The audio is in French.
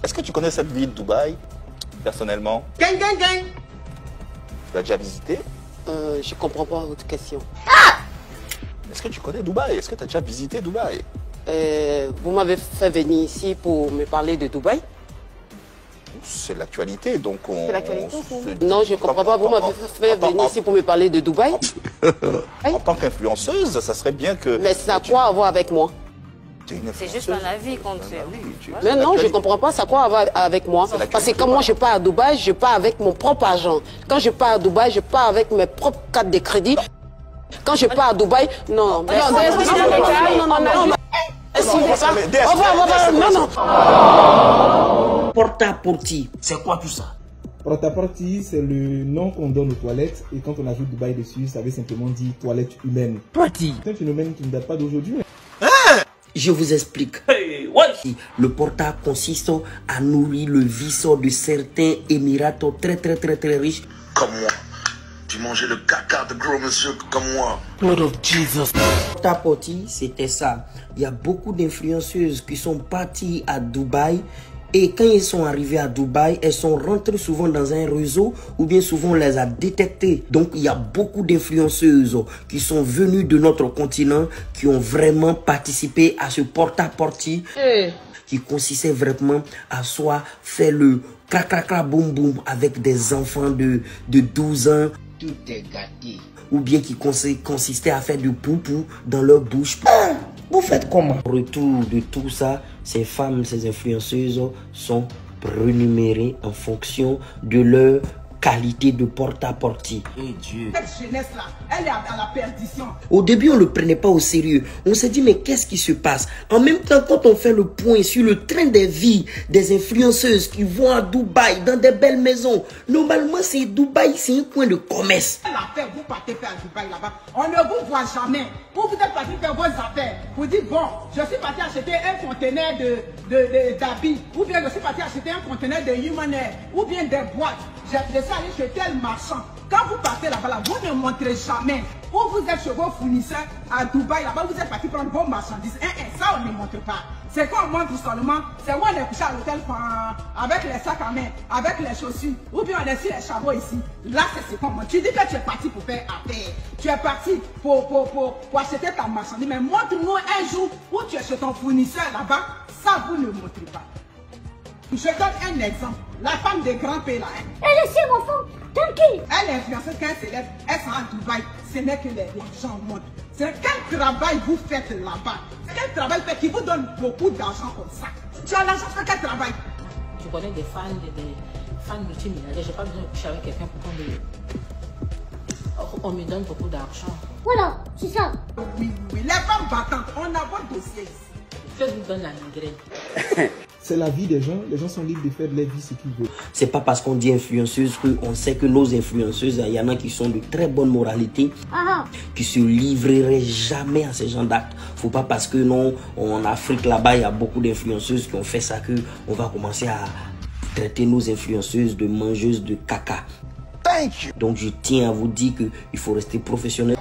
Est-ce que tu connais cette ville, Dubaï, personnellement? Gang, gang, gang. Tu l'as déjà visité? Je comprends pas votre question. Est-ce que tu connais Dubaï? Est-ce que tu as déjà visité Dubaï? Vous m'avez fait venir ici pour me parler de Dubaï? C'est l'actualité, donc on... C'est l'actualité. Non, je ne comprends pas. Vous m'avez fait venir ici pour me parler de Dubaï? En tant qu'influenceuse, ça serait bien que... Mais ça a quoi à voir avec moi? C'est juste dans la vie qu'on fait. Mais non, je ne comprends pas. Ça a quoi à voir avec moi? Parce que quand moi je pars à Dubaï, je pars avec mon propre argent. Quand je pars à Dubaï, je pars avec mes propres cartes de crédit. Quand je pars à Dubaï, non. Porta-porti, c'est quoi tout ça? Porta-porti, c'est le nom qu'on donne aux toilettes. Et quand on ajoute Dubaï dessus, ça veut simplement dire toilette humaine. C'est un phénomène qui ne date pas d'aujourd'hui. Je vous explique. Le porta consiste à nourrir le vice de certains émirats très riches. Comme moi. Tu mangeais le caca de gros monsieur comme moi. Blood of Jesus. Porta-porti, c'était ça. Il y a beaucoup d'influenceuses qui sont parties à Dubaï. Et quand ils sont arrivés à Dubaï, elles sont rentrées souvent dans un réseau ou bien souvent on les a détectées. Donc il y a beaucoup d'influenceuses qui sont venues de notre continent qui ont vraiment participé à ce porta-porti qui consistait vraiment à soit faire le crac boum boum avec des enfants de 12 ans. Tout est gâté. Ou bien qui consistait à faire du poupou dans leur bouche. Vous faites comment? Au retour de tout ça, ces femmes, ces influenceuses sont rémunérées en fonction de leur qualité de porta-porti. Et Dieu. Cette jeunesse-là, elle est à la perdition. Au début, on ne le prenait pas au sérieux. On s'est dit, mais qu'est-ce qui se passe? En même temps, quand on fait le point sur le train des vies des influenceuses qui vont à Dubaï, dans des belles maisons, normalement, c'est Dubaï, c'est un coin de commerce. L'affaire, vous partez faire à Dubaï là-bas, on ne vous voit jamais. Vous êtes parti faire vos affaires. Vous dites, bon, je suis parti acheter un conteneur d'habits, ou bien je suis parti acheter un conteneur de Human Air, ou bien des boîtes. Je suis allé chez tel marchand. Quand vous partez là-bas, vous ne montrez jamais. Ou vous êtes chez vos fournisseurs à Dubaï, là-bas, vous êtes parti prendre vos marchandises. Ça, on ne montre pas. C'est quand on montre seulement, c'est où on est couché à l'hôtel avec les sacs à main, avec les chaussures, ou bien on est sur les chameaux ici. Là, c'est ce qu'on montre. Tu dis que tu es parti pour faire affaire. Tu es parti pour acheter ta marchandise. Mais montre-nous un jour où tu es chez ton fournisseur là-bas. Ça, vous ne montrez pas. Je donne un exemple. La femme des grands pays là. Elle est mon enfant, tranquille. Elle est influenceuse quand elle s'élève. Elle s'en va à Dubaï. Ce n'est que l'argent monte. C'est quel travail vous faites là-bas? Quel travail fait qui vous donne beaucoup d'argent comme ça? Tu as l'argent sur quel travail? Je connais des fans multimilliardaires. J'ai pas besoin de coucher avec quelqu'un pour qu'on me donne beaucoup d'argent. Voilà, c'est ça. Oui. Les femmes battantes, on a votre dossier ici. Facebook donne la migraine. C'est la vie des gens sont libres de faire de leur vie ce qu'ils veulent. C'est pas parce qu'on dit influenceuse qu'on sait que nos influenceuses, il y en a qui sont de très bonne moralité, qui se livreraient jamais à ces gens d'actes. Faut pas parce que non, en Afrique là-bas, il y a beaucoup d'influenceuses qui ont fait ça que on va commencer à traiter nos influenceuses de mangeuses de caca. Donc je tiens à vous dire qu'il faut rester professionnel.